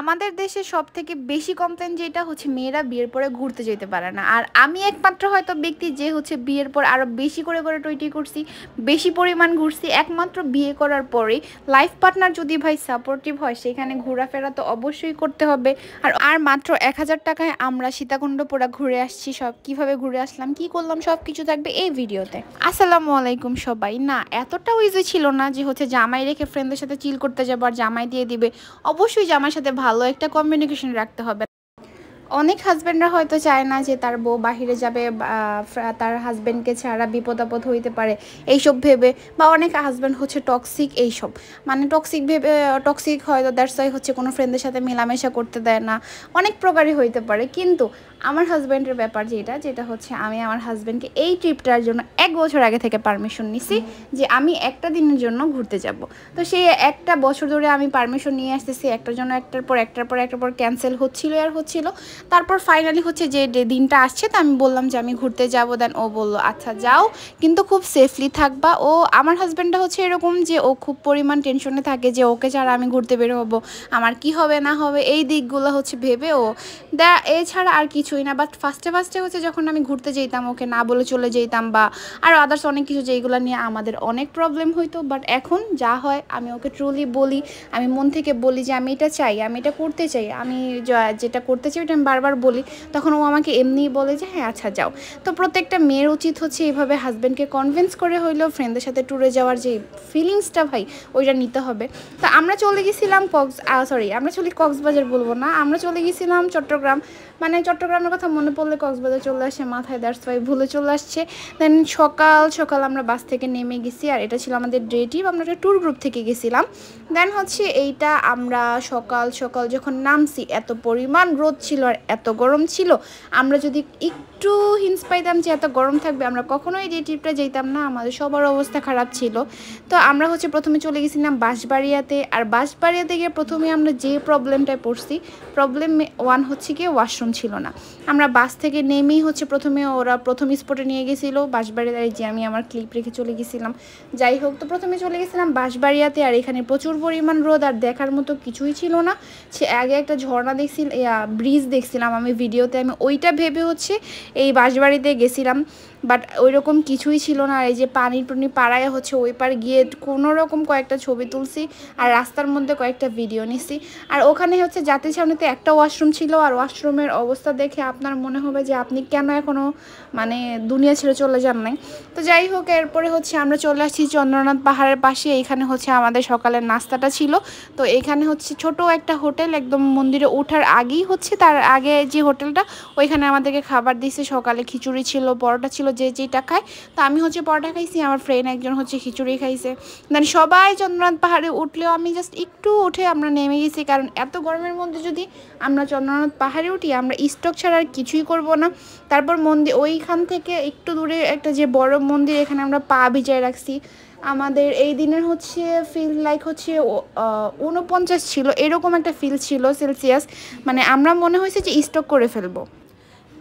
আমাদের দেশে সবথেকে বেশি কমপ্লেন যেটা হচ্ছে মেয়েরা বিয়ের পরে ঘুরতে যেতে পারে না। আর আমি একমাত্র হয়তো ব্যক্তি যে হচ্ছে বিয়ের পর আরও বেশি করে টুইটি করছি, বেশি পরিমাণ ঘুরছি। একমাত্র বিয়ে করার পরে লাইফ পার্টনার যদি ভাই সাপোর্টিভ হয় সেখানে ঘোরাফেরা তো অবশ্যই করতে হবে। আর মাত্র 1000 টাকায় আমরা সীতাকুণ্ডপুরা ঘুরে আসছি। সব কিভাবে ঘুরে আসলাম, কি করলাম, সব কিছু থাকবে এই ভিডিওতে। আসসালামু আলাইকুম সবাই। না এতটাও ইজি ছিল না যে হচ্ছে জামাই রেখে ফ্রেন্ডদের সাথে চিল করতে যাবো আর জামাই দিয়ে দিবে। অবশ্যই জামাইয়ের সাথে ভালো একটা কমিউনিকেশন রাখতে হবে। অনেক হাজব্যান্ডরা হয়তো চায় না যে তার বউ বাহিরে যাবে, তার হাজব্যান্ডকে ছাড়া বিপদ আপদ হইতে পারে এইসব ভেবে, বা অনেক হাজব্যান্ড হচ্ছে টক্সিক, এইসব মানে টক্সিক ভেবে, টক্সিক হয়তো দ্যাটস ওয়াই হচ্ছে কোনো ফ্রেন্ডের সাথে মেলামেশা করতে দেয় না, অনেক প্রকারই হইতে পারে। কিন্তু আমার হাজব্যান্ডের ব্যাপার যেটা হচ্ছে আমি আমার হাজব্যান্ডকে এই ট্রিপটার জন্য 1 বছর আগে থেকে পারমিশন নিছি যে আমি একটা দিনের জন্য ঘুরতে যাব। তো সেই একটা বছর ধরে আমি পারমিশন নিয়ে আসতেছি, একটার জন্য একটার পর ক্যান্সেল হচ্ছিল আর হচ্ছিল। তারপর ফাইনালি হচ্ছে যে দিনটা আসছে, তো আমি বললাম যে আমি ঘুরতে যাব। দেন ও বললো আচ্ছা যাও, কিন্তু খুব সেফলি থাকবা। ও আমার হাজব্যান্ডটা হচ্ছে এরকম যে ও খুব পরিমাণ টেনশনে থাকে যে ওকে ছাড়া আমি ঘুরতে বের হবো, আমার কি হবে না হবে এই দিকগুলো হচ্ছে ভেবে ও এছাড়া আর কিছুই না। বাট ফার্স্টে হচ্ছে যখন আমি ঘুরতে যেতাম ওকে না বলে চলে যেতাম, বা আরও আদার্স অনেক কিছু যেগুলো নিয়ে আমাদের অনেক প্রবলেম হইতো। বাট এখন যা হয় আমি ওকে ট্রুলি বলি, আমি মন থেকে বলি যে আমি এটা চাই, আমি এটা করতে চাই, আমি যেটা করতে চাই ওটা আমি বারবার বলি। তখন ও আমাকে এমনিই বলে যে হ্যাঁ আচ্ছা যাও। তো প্রত্যেকটা মেয়ের উচিত হচ্ছে এইভাবে হাজব্যান্ডকে কনভিন্স করে হইলেও ফ্রেন্ডদের সাথে ট্যুরে যাওয়ার যে ফিলিংসটা ভাই ওইটা নিতে হবে। তো আমরা চলে গেছিলাম কক্সবাজার বলবো না, আমরা চলে গেছিলাম চট্টগ্রাম। মানে চট্টগ্রামের কথা মনে পড়লে কক্সবাজার চলে আসে মাথায়, দ্যাটস ওয়াই ভুলে চলে আসছে। দেন সকাল আমরা বাস থেকে নেমে গেছি, আর এটা ছিল আমাদের ডে ট্রিপ, আমরা একটা ট্যুর গ্রুপ থেকে গেছিলাম। দেন হচ্ছে এইটা আমরা সকাল যখন নামছি এত পরিমাণ রোদ ছিল আর এত গরম ছিল। আমরা যদি একটু হিন্স পাইতাম যে এত গরম থাকবে আমরা কখনোই ডে ট্রিপটা যেতাম না, আমাদের সবার অবস্থা খারাপ ছিল। তো আমরা হচ্ছে প্রথমে চলে গেছিলাম বাঁশবাড়িয়াতে। আর বাঁশবাড়িয়াতে গিয়ে প্রথমে আমরা যে প্রবলেমটায় পড়ছি, প্রবলেম 1 হচ্ছে কি ওয়াশরুম ছিল না। আমরা বাস থেকে নেমেই হচ্ছে প্রথমে ওরা প্রথম স্পটে নিয়ে গেছিলো বাঁশবাড়িয়াতে, যে আমি আমার ক্লিপ রেখে চলে গেছিলাম। যাই হোক, তো প্রথমে চলে গেছিলাম বাঁশবাড়িয়াতে, আর এখানে প্রচুর পরিমাণ রোদ আর দেখার মতো কিছুই ছিল না। সে আগে একটা ঝর্ণা ব্রিজ দেখছিলাম আমি ভিডিওতে, আমি ওইটা ভেবে হচ্ছে এই বাঁশবাড়িতে গেছিলাম। বাট ওই রকম কিছুই ছিল না। আর এই যে পানি পাড়ায় হচ্ছে ওই পার গিয়ে কোনো রকম কয়েকটা ছবি তুলছি, আর রাস্তার মধ্যে কয়েকটা ভিডিও নিছি। আর ওখানে হচ্ছে জাতির সামনেতে একটা ওয়াশরুম ছিল, আর ওয়াশরুমের অবস্থা দেখে আপনার মনে হবে যে আপনি কেন এখনও মানে দুনিয়া ছেড়ে চলে যান নাই। তো যাই হোক, এরপরে হচ্ছে আমরা চলে আসছি চন্দ্রনাথ পাহাড়ের পাশে। এইখানে হচ্ছে আমাদের সকালের নাস্তাটা ছিল। তো এইখানে হচ্ছে ছোট একটা হোটেল, একদম মন্দিরে ওঠার আগেই হচ্ছে, তার আগে যে হোটেলটা ওইখানে আমাদেরকে খাবার দিয়েছে। সকালে খিচুড়ি ছিল, পরোটা ছিল, যে যেটা খায়। তো আমি হচ্ছে পরোটা খাইছি, আমার ফ্রেন্ড একজন হচ্ছে খিচুড়ি খাইছে। মানে সবাই চন্দ্রনাথ পাহাড়ে উঠলেও আমি জাস্ট একটু উঠে আমরা নেমে গেছি, কারণ এত গরমের মধ্যে যদি আমরা চন্দ্রনাথ পাহাড়ে উঠি আমরা স্টক ছাড়া আর কিছুই করব না। তারপর মন্দির ওইখান থেকে একটু দূরে একটা যে বড় মন্দির, এখানে আমরা পা ভিজায় রাখছি। আমাদের এই দিনের হচ্ছে ফিল লাইক হচ্ছে 49 ছিল, এরকম একটা ফিল ছিল সেলসিয়াস। মানে আমরা মনে হয়েছে যে স্টক করে ফেলবো।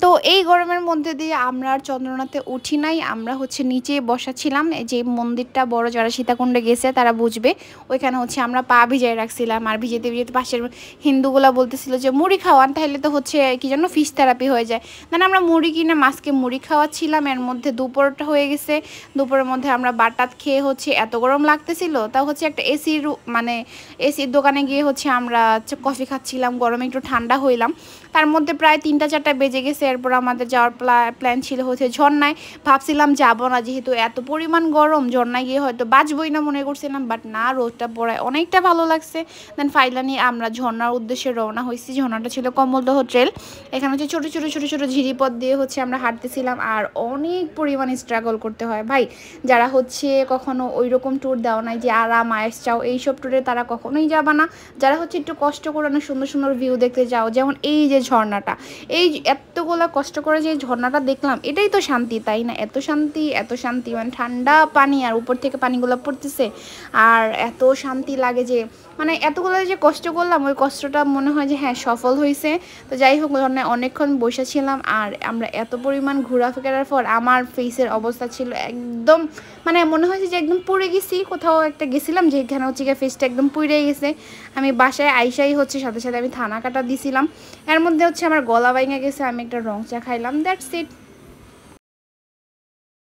তো এই গরমের মধ্যে দিয়ে আমরা আর চন্দ্রনাথে উঠি নাই, আমরা হচ্ছে নিচে বসা ছিলাম। যে মন্দিরটা বড়, যারা সীতাকুণ্ডে গেছে তারা বুঝবে। ওইখানে হচ্ছে আমরা পা ভিজাই রাখছিলাম, আর ভিজেতে পাশের হিন্দুগুলা বলতেছিল যে মুড়ি খাওয়ান, তাহলে তো হচ্ছে কি যেন ফিশ থেরাপি হয়ে যায়। মানে আমরা মুড়ি কিনে মাছকে মুড়ি খাওয়াচ্ছিলাম। এর মধ্যে দুপুরটা হয়ে গেছে, দুপুরের মধ্যে আমরা বাটাত খেয়ে হচ্ছে এত গরম লাগতেছিল, তা হচ্ছে একটা এসির দোকানে গিয়ে হচ্ছে আমরা কফি খাচ্ছিলাম, গরমে একটু ঠান্ডা হইলাম। তার মধ্যে প্রায় 3টা-4টা বেজে গেছে। এরপর আমাদের যাওয়ার প্ল্যান ছিল হচ্ছে ঝর্ণায়। ভাবছিলাম যাবো না, যেহেতু এত পরিমাণ গরম, ঝর্ণায় গিয়ে হয়তো বাঁচবই না মনে করছিলাম। বাট না, রোদটা পড়ায় অনেকটা ভালো লাগছে। দেন ফাইনালি আমরা ঝর্ণার উদ্দেশ্যে রওনা হয়েছি। ঝর্ণাটা ছিল কমলদহ ট্রেল। এখানে হচ্ছে ছোটো ছোটো ঝিরিপথ দিয়ে হচ্ছে আমরা হাঁটতেছিলাম, আর অনেক পরিমাণে স্ট্রাগল করতে হয় ভাই। যারা হচ্ছে কখনো ওই রকম ট্যুর দেওয়া নাই, যে আরাম আয়েস চাও এইসব ট্যুরে, তারা কখনোই যাবে না। যারা হচ্ছে একটু কষ্ট করে অনেক সুন্দর সুন্দর ভিউ দেখতে যাও, যেমন এই যে ঝর্ণাটা, এই এতগুলো কষ্ট করে যে ঝর্ণাটা দেখলাম, এটাই তো শান্তি, তাই না? এত শান্তি, মানে ঠান্ডা পানি আর উপর থেকে পানিগুলো পড়তেছে, আর এত শান্তি লাগে যে মানে এতগুলো যে কষ্ট করলাম ওই কষ্টটা মনে হয় যে হ্যাঁ সফল হয়েছে। তো যাই হোক অনেকক্ষণ বসেছিলাম আর আমরা এত পরিমাণ ঘোরাফেরার পর আমার ফেসের অবস্থা ছিল একদম মানে মনে হয়েছে যে একদম পুড়ে গেছি। কোথাও একটা গেছিলাম যেখানে হচ্ছে গিয়ে ফেসটা একদম পুড়ে গেছে। আমি বাসায় আইসাই হচ্ছে সাথে সাথে আমি থানা কাটা দিছিলাম। এর মধ্যে হচ্ছে আমার গলা ভেঙে গেছে, আমি একটা রং চা খাইলাম, দ্যাটস ইট।